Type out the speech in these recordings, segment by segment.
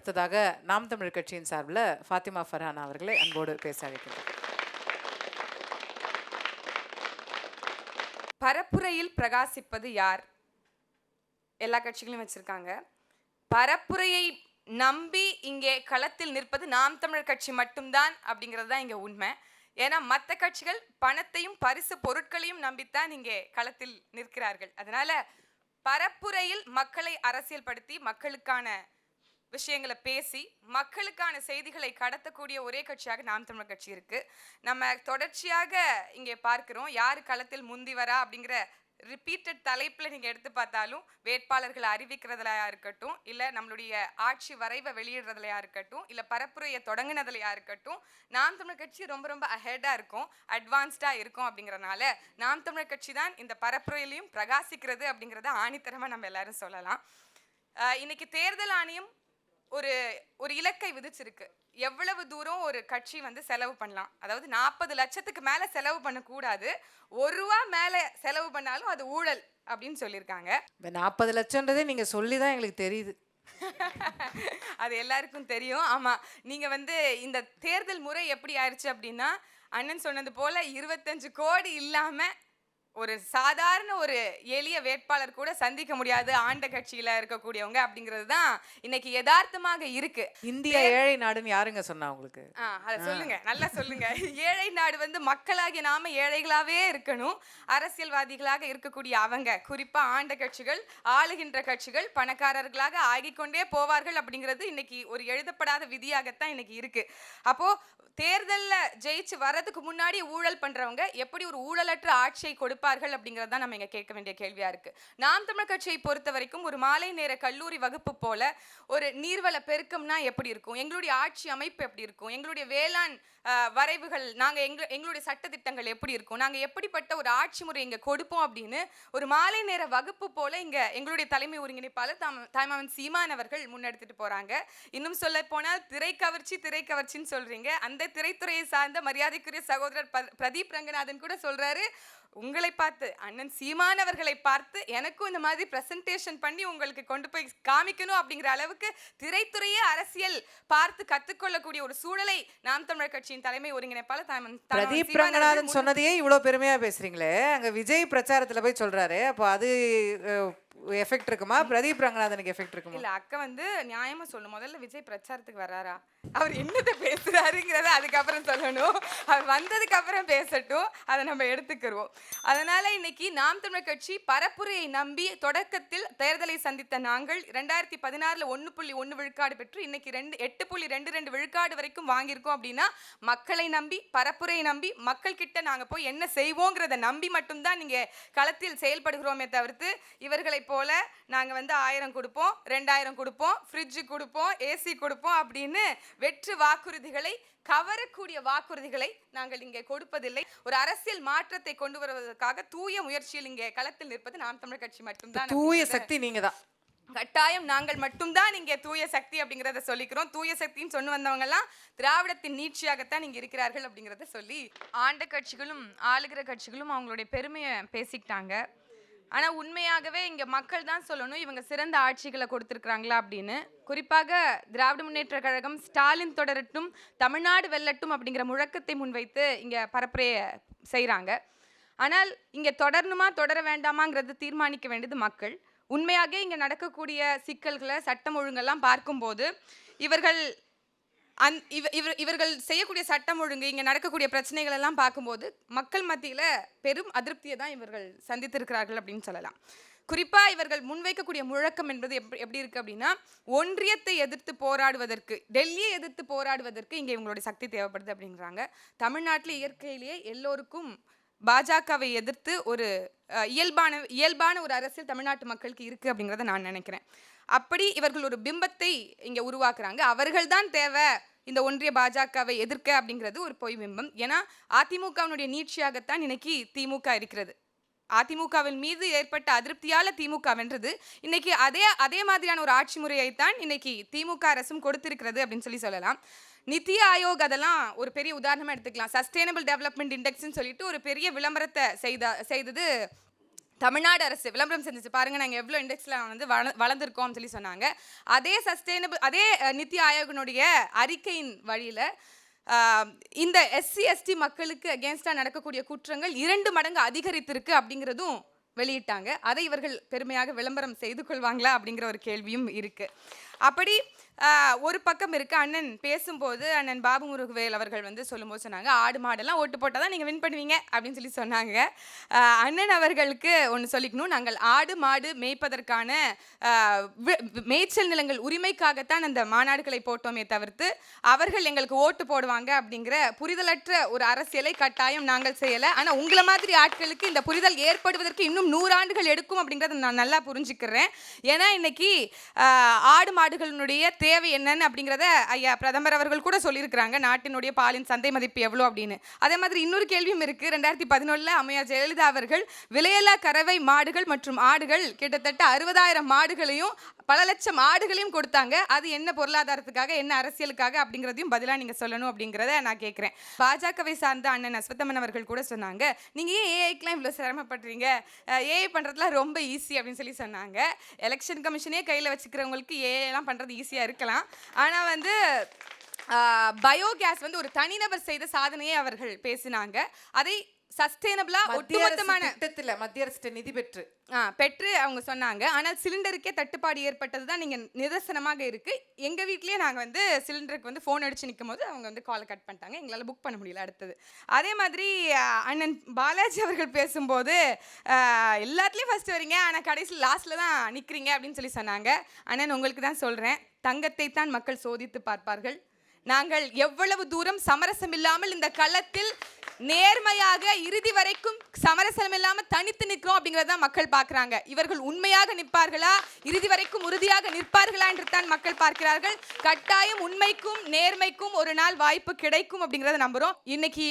அடுத்ததாக நாம் தமிழர் கட்சியின் சார்பில் ஃபாத்திமா ஃபர்ஹானா அவர்களை அன்போடு பேச அழைக்கிறேன். பரப்புரையில் பிரகாசிப்பது யார்? எல்லா கட்சிகளையும் வச்சிருக்காங்க. பரப்புரையை நம்பி இங்கே களத்தில் நிற்பது நாம் தமிழர் கட்சி மட்டும்தான் அப்படிங்கிறது தான் இங்கே உண்மை. ஏன்னா மற்ற கட்சிகள் பணத்தையும் பரிசு பொருட்களையும் நம்பித்தான் இங்கே களத்தில் நிற்கிறார்கள். அதனால பரப்புரையில் மக்களை அரசியல்படுத்தி மக்களுக்கான விஷயங்களை பேசி மக்களுக்கான செய்திகளை கடத்தக்கூடிய ஒரே கட்சியாக நாம் தமிழர் கட்சி இருக்கு. நம்ம தொடர்ச்சியாக இங்கே பார்க்கிறோம், யார் களத்தில் முந்தி வரா அப்படிங்கிற ரிப்பீட்டட் தலைப்பில் நீங்கள் எடுத்து பார்த்தாலும் வேட்பாளர்களை அறிவிக்கிறதுலையா இருக்கட்டும், இல்லை நம்மளுடைய ஆட்சி வரைவை வெளியிடுறதுலையா இருக்கட்டும், இல்லை பரப்புரையை தொடங்கினதுலையா இருக்கட்டும், நாம் தமிழர் கட்சி ரொம்ப ரொம்ப அஹெடாக இருக்கும், அட்வான்ஸ்டாக இருக்கும். அப்படிங்கிறனால நாம் தமிழர் கட்சி தான் இந்த பரப்புரையிலையும் பிரகாசிக்கிறது அப்படிங்கிறத ஆணித்தரமாக நம்ம எல்லாரும் சொல்லலாம். இன்னைக்கு தேர்தல் ஆணையம் ஒரு இலக்கை விதிச்சிருக்கு. எவ்வளவு தூரம் ஒரு கட்சி செலவு பண்ணலாம், அதாவது 40 லட்சத்துக்கு மேல செலவு பண்ணக்கூடாது, ₹1 மேல செலவு பண்ணாலும் அது ஊழல் அப்படின்னு சொல்லியிருக்காங்க. இந்த 40 லட்சம்ன்றதே நீங்க சொல்லிதான் எங்களுக்கு தெரியுது. அது எல்லாருக்கும் தெரியும். ஆமா, நீங்க இந்த தேர்தல் முறை எப்படி ஆயிடுச்சு அப்படின்னா, அண்ணன் சொன்னது போல 25 கோடி இல்லாம ஒரு சாதாரண ஒரு எளிய வேட்பாளர் கூட சந்திக்க முடியாது ஆண்ட கட்சியில இருக்கக்கூடியவங்க அப்படிங்கிறது தான் இன்னைக்கு யதார்த்தமாக இருக்கு. இந்தியா ஏழை நாடுன்னு யாருங்க சொன்னா உங்களுக்கு? அத சொல்லுங்க, நல்லா சொல்லுங்க. ஏழை நாடு மக்களாகிய நாம ஏழைகளாவே இருக்கணும். அரசியல்வாதிகளாக இருக்கக்கூடிய அவங்க, குறிப்பா ஆண்ட கட்சிகள், ஆளுகின்ற கட்சிகள் பணக்காரர்களாக ஆகிக்கொண்டே போவார்கள் அப்படிங்கிறது இன்னைக்கு ஒரு எழுதப்படாத விதியாகத்தான் இன்னைக்கு இருக்கு. அப்போ தேர்தல்ல ஜெயிச்சு வர்றதுக்கு முன்னாடி ஊழல் பண்றவங்க எப்படி ஒரு ஊழலற்ற ஆட்சியை கொடுப்பார்கள் அப்படிங்கறத நம்ம இங்க கேட்க வேண்டிய கேள்வியா இருக்கு. நாம் தமிழர் கட்சியை பொறுத்த வரைக்கும் ஒரு மாலை நேர கல்லூரி வகுப்பு போல ஒரு நீர்வள பெருக்கம்னா எப்படி இருக்கும், எங்களுடைய ஆட்சி அமைப்பு எப்படி இருக்கும், எங்களுடைய வேளாண் வரைவுகள், நாங்க எங்களுடைய சட்டத்திட்டங்கள் எப்படி இருக்கும், நாங்க எப்படிப்பட்ட ஒரு ஆட்சி முறை இங்க கொடுப்போம் அப்படின்னு ஒரு மாலை நேர வகுப்பு போல இங்க எங்களுடைய தலைமை ஒருங்கிணைப்பாளர் தாய்மாமன் சீமான் அவர்கள் முன்னெடுத்துட்டு போறாங்க. இன்னும் சொல்ல போனால் திரை கவர்ச்சின்னு சொல்றீங்க. அந்த திரைத்துறையை சார்ந்த மரியாதைக்குரிய சகோதரர் பிரதீப் ரங்கநாதன் கூட சொல்றாரு, உங்களை பார்த்து, அண்ணன் சீமான் அவர்களை பார்த்து எனக்கும் இந்த மாதிரி பிரசன்டேஷன் பண்ணி உங்களுக்கு கொண்டு போய் காமிக்கணும் அப்படிங்கிற அளவுக்கு திரைத்துறையே அரசியல் பார்த்து கத்துக்கொள்ளக்கூடிய ஒரு சூழலை நாம் தமிழர் கட்சியின் தலைமை ஒருங்கிணைப்பாளர் பிரதீப் ரங்கநாதன் சொன்னதையே இவ்வளவு பெருமையா பேசுறீங்களே, அங்க விஜய் பிரச்சாரத்துல போய் சொல்றாரு, அப்போ அது எஃபெக்ட் இருக்குமா? பிரதீப் ரங்கநாதனுக்கு எஃபெக்ட் இருக்குமா? இல்ல, அக்கா நியாயமா சொல்லணும். முதல்ல விஜய் பிரச்சாரத்துக்கு வராரா, அவர் என்னத்தை பேசுறாருங்கிறத அதுக்கப்புறம் சொல்லணும். அவர் வந்ததுக்கு அப்புறம் பேசட்டும், அதை நம்ம எடுத்துக்கிறோம். அதனால இன்னைக்கு நாம் தமிழர் கட்சி பரப்புரையை நம்பி தொடக்கத்தில் தேர்தலை சந்தித்த நாங்கள் 2016 1.1 விழுக்காடு பெற்று இன்னைக்கு 8.22 விழுக்காடு வரைக்கும் வாங்கியிருக்கோம். அப்படின்னா மக்களை நம்பி, பரப்புரையை நம்பி, மக்கள் கிட்ட நாங்க போய் என்ன செய்வோங்கிறத நம்பி மட்டும்தான் நீங்க களத்தில் செயல்படுகிறோமே தவிர்த்து இவர்களை போல நாங்க 1000 கொடுப்போம், 2000 கொடுப்போம், ஃப்ரிட்ஜ் கொடுப்போம், ஏசி கொடுப்போம் அப்படின்னு வெற்று வாக்குறுதிகளை, கவரக்கூடிய வாக்குறுதிகளை நாங்கள் இங்கே கொடுப்பதில்லை. ஒரு அரசியல் மாற்றத்தை கொண்டு வருவதற்காக தூய முயற்சியில் இங்கே களத்தில் நிற்பது நாம் தமிழர் கட்சி மட்டும்தான். தூய சக்தி நீங்க தான். கட்டாயம் நாங்கள் மட்டும்தான் இங்கே தூய சக்தி அப்படிங்கிறத சொல்லிக்கிறோம். தூய சக்தின்னு சொன்னு வந்தவங்க எல்லாம் திராவிடத்தின் நீட்சியாகத்தான் இங்க இருக்கிறார்கள் அப்படிங்கிறத சொல்லி ஆண்ட கட்சிகளும் ஆளுகிற கட்சிகளும் அவங்களுடைய பெருமையை பேசிக்கிட்டாங்க. ஆனா உண்மையாகவே இங்க மக்கள் தான் சொல்லணும் இவங்க சிறந்த ஆட்சிகளை கொடுத்திருக்கிறாங்களா அப்படின்னு. குறிப்பாக திராவிட முன்னேற்ற கழகம் ஸ்டாலின் தொடரட்டும், தமிழ்நாடு வெல்லட்டும் அப்படிங்கிற முழக்கத்தை முன்வைத்து இங்க பரப்புரையை செய்யறாங்க. ஆனால் இங்க தொடரணுமா தொடர வேண்டாமாங்கிறது தீர்மானிக்க வேண்டியது மக்கள். உண்மையாக இங்க நடக்கக்கூடிய சிக்கல்களை, சட்டம் ஒழுங்கெல்லாம் பார்க்கும்போது இவர்கள் செய்யக்கூடிய சட்டம் ஒழுங்கு, இங்கே நடக்கக்கூடிய பிரச்சனைகள் எல்லாம் பார்க்கும்போது மக்கள் மத்தியில் பெரும் அதிருப்தியை தான் இவர்கள் சந்தித்திருக்கிறார்கள் அப்படின்னு சொல்லலாம். குறிப்பாக இவர்கள் முன்வைக்கக்கூடிய முழக்கம் என்பது எப்படி இருக்கு அப்படின்னா, ஒன்றியத்தை எதிர்த்து போராடுவதற்கு, டெல்லியை எதிர்த்து போராடுவதற்கு இங்கே இவங்களுடைய சக்தி தேவைப்படுது அப்படிங்கிறாங்க. தமிழ்நாட்டில் இயற்கையிலேயே எல்லோருக்கும் பாஜகவை எதிர்த்து ஒரு இயல்பான ஒரு அரசியல் தமிழ்நாட்டு மக்களுக்கு இருக்கு அப்படிங்கிறத நான் நினைக்கிறேன். அப்படி இவர்கள் ஒரு பிம்பத்தை இங்கே உருவாக்குறாங்க. அவர்கள் தான் தேவை இந்த ஒன்றிய பாஜகவை எதிர்க்க அப்படிங்கிறது ஒரு பொய் பிம்பம். ஏன்னா அதிமுகவினுடைய நீட்சியாகத்தான் இன்னைக்கு திமுக இருக்கிறது. அதிமுகவின் மீது ஏற்பட்ட அதிருப்தியால திமுக வென்றது. இன்னைக்கு அதே மாதிரியான ஒரு ஆட்சி முறையைத்தான் இன்னைக்கு திமுக அரசும் கொடுத்திருக்கிறது அப்படின்னு சொல்லலாம். நிதி ஆயோக் அதெல்லாம் ஒரு பெரிய உதாரணமா எடுத்துக்கலாம். சஸ்டைனபிள் டெவலப்மெண்ட் இண்டெக்ஸ்ன்னு சொல்லிட்டு ஒரு பெரிய விளம்பரத்தை செய்தது தமிழ்நாடு அரசு விளம்பரம் செஞ்சுச்சு பாருங்க, நாங்கள் எவ்வளோ இண்டெக்ஸில் வந்து வளர்ந்துருக்கோம்னு சொல்லி சொன்னாங்க. அதே நித்தி ஆயோகனுடைய அறிக்கையின் வழியில் இந்த எஸ்சி எஸ்டி மக்களுக்கு அகேன்ஸ்டாக நடக்கக்கூடிய குற்றங்கள் 2 மடங்கு அதிகரித்திருக்கு அப்படிங்கிறதும் வெளியிட்டாங்க. அதை இவர்கள் பெருமையாக விளம்பரம் செய்து கொள்வாங்களா அப்படிங்கிற ஒரு கேள்வியும் இருக்கு. அப்படி ஒரு பக்கம் இருக்கு. அண்ணன் பேசும்போது அண்ணன் பாபு முருகவேல் அவர்கள் வந்து சொல்லும்போது சொன்னாங்க, ஆடு மாடெல்லாம் ஓட்டு போட்டால் தான் நீங்கள் வின் பண்ணுவீங்க அப்படின்னு சொல்லி சொன்னாங்க. அண்ணன் அவர்களுக்கு ஒன்று சொல்லிக்கணும், நாங்கள் ஆடு மாடு மேய்ப்பதற்கான மேய்ச்சல் நிலங்கள் உரிமைக்காகத்தான் அந்த மாநாடுகளை போட்டோமே தவிர்த்து அவர்கள் எங்களுக்கு ஓட்டு போடுவாங்க அப்படிங்கிற புரிதலற்ற ஒரு அரசியலை கட்டாயம் நாங்கள் செய்யலை. ஆனால் உங்களை மாதிரி ஆட்களுக்கு இந்த புரிதல் ஏற்படுவதற்கு இன்னும் 100 ஆண்டுகள் எடுக்கும் அப்படிங்கிறத நான் நல்லா புரிஞ்சுக்கிறேன். ஏன்னா இன்னைக்கு ஆடு மாடுகளினுடைய தேவை என்னன்னு அப்படிங்கிறத ஐயா பிரதமர் அவர்கள் கூட சொல்லியிருக்கிறாங்க, நாட்டினுடைய பாலின் சந்தை மதிப்பு எவ்வளோ அப்படின்னு. அதே மாதிரி இன்னொரு கேள்வியும் இருக்கு. 2011 அம்மையார் ஜெயலலிதா அவர்கள் விலையில்லா கறவை மாடுகள் மற்றும் ஆடுகள் கிட்டத்தட்ட 60,000 மாடுகளையும் பல லட்சம் ஆடுகளையும் கொடுத்தாங்க. அது என்ன பொருளாதாரத்துக்காக, என்ன அரசியலுக்காக அப்படிங்கிறதையும் பதிலாக நீங்கள் சொல்லணும் அப்படிங்கிறத நான் கேட்குறேன். பாஜகவை சார்ந்த அண்ணன் அஸ்வத்தமன் அவர்கள் கூட சொன்னாங்க, நீங்கள் ஏன் ஏஐக்கெலாம் இவ்வளோ சிரமப்படுறீங்க, ஏஐ பண்ணுறதுலாம் ரொம்ப ஈஸி அப்படின்னு சொல்லி சொன்னாங்க. எலெக்ஷன் கமிஷனே கையில் வச்சுக்கிறவங்களுக்கு ஏஐலாம் பண்ணுறது ஈஸியாக இருக்கலாம். ஆனால் வந்து பயோகேஸ் வந்து ஒரு தனிநபர் செய்த சாதனையை அவர்கள் பேசினாங்க. அதை சஸ்டைனபிளா ஒட்டுமொத்தமான திட்டத்தில் மத்திய அரசு நிதி பெற்று அவங்க சொன்னாங்க. ஆனால் சிலிண்டருக்கே தட்டுப்பாடு ஏற்பட்டது தான் நீங்க நிதர்சனமாக இருக்கு. எங்க வீட்லயே நாங்க வந்து சிலிண்டருக்கு வந்து ஃபோன் அடிச்சு நிற்கும் போது அவங்க வந்து காலை கட் பண்ணிட்டாங்க, எங்களால் புக் பண்ண முடியல அடுத்தது. அதே மாதிரி அண்ணன் பாலாஜி அவர்கள் பேசும்போது எல்லாத்துலேயும் ஃபர்ஸ்ட் வரீங்க ஆனால் கடைசியில் லாஸ்ட்ல தான் நிற்கிறீங்க அப்படின்னு சொல்லி சொன்னாங்க. அண்ணன் உங்களுக்கு தான் சொல்றேன், தங்கத்தை தான் மக்கள் சோதித்து பார்ப்பார்கள். நாங்கள் எவ்வளவு தூரம் சமரசம் இல்லாமல் இந்த களத்தில் நேர்மையாக இறுதி வரைக்கும் சமரசம் இல்லாமல் தனித்து நிற்கிறோம் அப்படிங்கிறத மக்கள் பார்க்குறாங்க. இவர்கள் உண்மையாக நிற்பார்களா, இறுதி வரைக்கும் உறுதியாக நிற்பார்களா என்று தான் மக்கள் பார்க்கிறார்கள். கட்டாயம் உண்மைக்கும் நேர்மைக்கும் ஒரு நாள் வாய்ப்பு கிடைக்கும் அப்படிங்கிறத நம்புகிறோம். இன்னைக்கு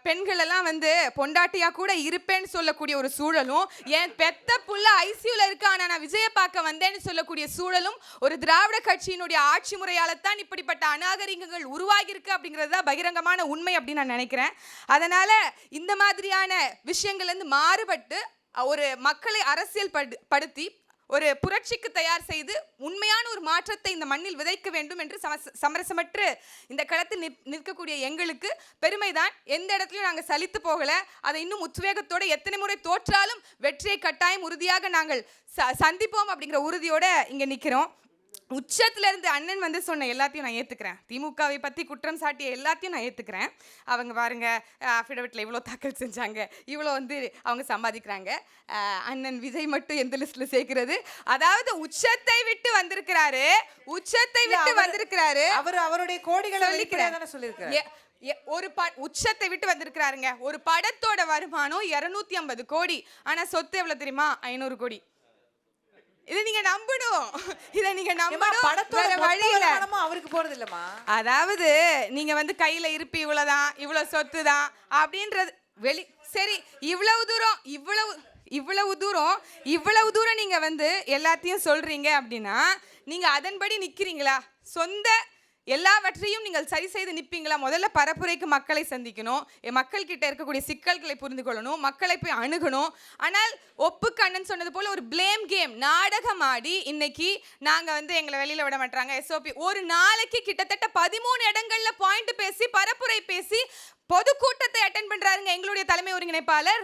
பெண்கள் எல்லாம் வந்து பொண்டாட்டியா கூட இருப்பேன்னு சொல்லக்கூடிய ஒரு சூழலும், என் பெத்த புள்ள ஐசியூல இருக்கு ஆனால் நான் விஜய பார்க்க வந்தேன்னு சொல்லக்கூடிய சூழலும் ஒரு திராவிட கட்சியினுடைய ஆட்சி முறையால தான் இப்படிப்பட்ட அநாகரிகங்கள் உருவாகி இருக்கு அப்படிங்கிறது தான் பகிரங்கமான உண்மை அப்படின்னு நான் நினைக்கிறேன். அதனால இந்த மாதிரியான விஷயங்கள்ல இருந்து மாறுபட்டு ஒரு மக்களை அரசியல் படுத்தி ஒரு புரட்சிக்கு தயார் செய்து உண்மையான ஒரு மாற்றத்தை இந்த மண்ணில் விதைக்க வேண்டும் என்று சமரசமற்று இந்த களத்தில் நிற்கக்கூடிய எங்களுக்கு பெருமைதான். எந்த இடத்துலையும் நாங்கள் சலித்து போகலை. அதை இன்னும் உத்வேகத்தோடு எத்தனை முறை தோற்றாலும் வெற்றியை கட்டாயம் உறுதியாக நாங்கள் சந்திப்போம் அப்படிங்கிற உறுதியோட இங்கே நிற்கிறோம். உச்சத்துல இருந்து அண்ணன் வந்து சொன்ன எல்லாத்தையும் நான் ஏற்றுக்கிறேன். திமுகவை பற்றி குற்றம் சாட்டிய எல்லாத்தையும் நான் ஏற்றுக்கிறேன். அவங்க பாருங்க அஃபிடவிட்டில் இவ்வளோ தாக்கல் செஞ்சாங்க, இவ்வளோ வந்து அவங்க சம்பாதிக்கிறாங்க. அண்ணன் விஜய் மட்டும் எந்த லிஸ்ட்டில் சேர்க்கிறது, அதாவது உச்சத்தை விட்டு வந்திருக்கிறாரு, அவருடைய கோடிகளை சொல்லியிருக்கிறாரு. ஒரு உச்சத்தை விட்டு வந்திருக்கிறாருங்க. ஒரு படத்தோட வருமானம் 250 கோடி, ஆனா சொத்து எவ்வளவு தெரியுமா? 500 கோடி. இதை நீங்க நம்பணும், வேற வழியில அவருக்கு போறது இல்லமா. அதாவது நீங்க வந்து கையில இருப்பு இவ்வளவுதான், இவ்வளவு சொத்து தான் அப்படின்றது சரி. இவ்வளவு தூரம் நீங்க வந்து எல்லாத்தையும் சொல்றீங்க அப்படின்னா நீங்க அதன்படி நிக்கிறீங்களா? சொந்த எல்லாவற்றையும் நீங்கள் சரி செய்து நிற்பீங்களா? முதல்ல பரப்புரைக்கு மக்களை சந்திக்கணும், மக்கள் கிட்ட இருக்கக்கூடிய சிக்கல்களை புரிந்து கொள்ளணும், மக்களை போய் அணுகணும். ஆனால் ஒப்புக்கு அண்ணன் சொன்னது போல ஒரு பிளேம் கேம் நாடகம் ஆடி இன்னைக்கு நாங்கள் வந்து எங்களை வெளியில் விட மாட்டாங்க எஸ்ஓபி. ஒரு நாளைக்கு கிட்டத்தட்ட 13 இடங்கள்ல பாயிண்ட் பேசி பரப்புரை பேசி பொதுக்கூட்டத்தை அட்டென்ட் பண்றாருங்க எங்களுடைய தலைமை ஒருங்கிணைப்பாளர்.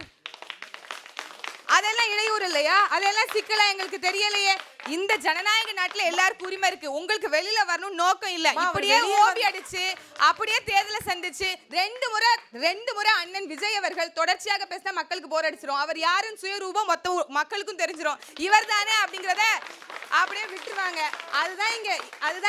அதெல்லாம் இடையூறு இல்லையா? அதெல்லாம் சிக்கலா எங்களுக்கு தெரியலையே. இந்த ஜனநாயக நாட்டுல எல்லாருக்கும் உரிமை இருக்கு. உங்களுக்கு வெளியில வரணும் நோக்கம் இல்ல. இப்படியே ஓபி அடிச்சு அப்படியே தேர்தலை சந்திச்சு ரெண்டு முறை அண்ணன் விஜய் அவர்கள் தொடர்ச்சியாக பேசினா மக்களுக்கு போர் அடிச்சிரும். அவர் யாருன்னு சுயரூபம் மொத்த மக்களுக்கும் தெரிஞ்சிரும். இவர் தானே அப்படிங்கிறத அப்படியே விட்டுருவாங்க. அதுதான்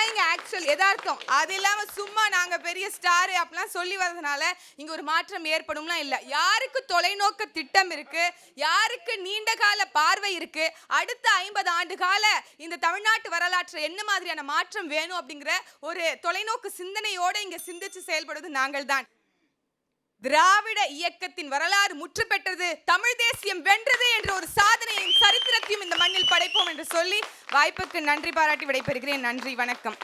இங்க ஆக்சுவல் யதார்த்தம். அது இல்லாம சும்மா நாங்க பெரிய ஸ்டார் அப்படிலாம் சொல்லி வர்றதுனால இங்க ஒரு மாற்றம் ஏற்படும்லாம் இல்ல. யாருக்கு தொலைநோக்கு திட்டம் இருக்கு, யாருக்கு நீண்ட கால பார்வை இருக்கு, அடுத்த 50 ஆண்டு கால இந்த தமிழ்நாட்டு வரலாற்று என்ன மாதிரியான மாற்றம் வேணும் அப்படிங்கிற ஒரு தொலைநோக்கு சிந்தனையோட இங்க சிந்திச்சு செயல்படுவது நாங்கள் தான். திராவிட இயக்கத்தின் வரலாறு முற்று பெற்றது, தமிழ் தேசியம் வென்றது என்ற ஒரு சாதனையும் சரித்திரத்தையும் இந்த மண்ணில் படைப்போம் என்று சொல்லி வாய்ப்புக்கு நன்றி பாராட்டி விடைபெறுகிறேன். நன்றி, வணக்கம்.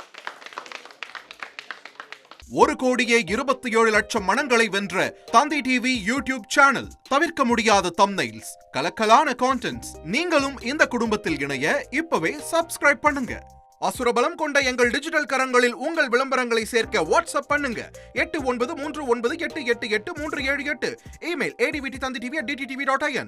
1,27,00,000 மனங்களை வென்ற தந்தி டிவி யூடியூப் சேனல். தவிர்க்க முடியாத தம்ப்நெயில்ஸ், கலக்கலான கான்டென்ட்ஸ். நீங்களும் இந்த குடும்பத்தில் இணைய இப்பவே சப்ஸ்கிரைப் பண்ணுங்க. அசுரபலம் கொண்ட எங்கள் டிஜிட்டல் கரங்களில் உங்கள் விளம்பரங்களை சேர்க்க வாட்ஸ்அப் பண்ணுங்க. 8939888838. Email advtthanditv@dttv.in.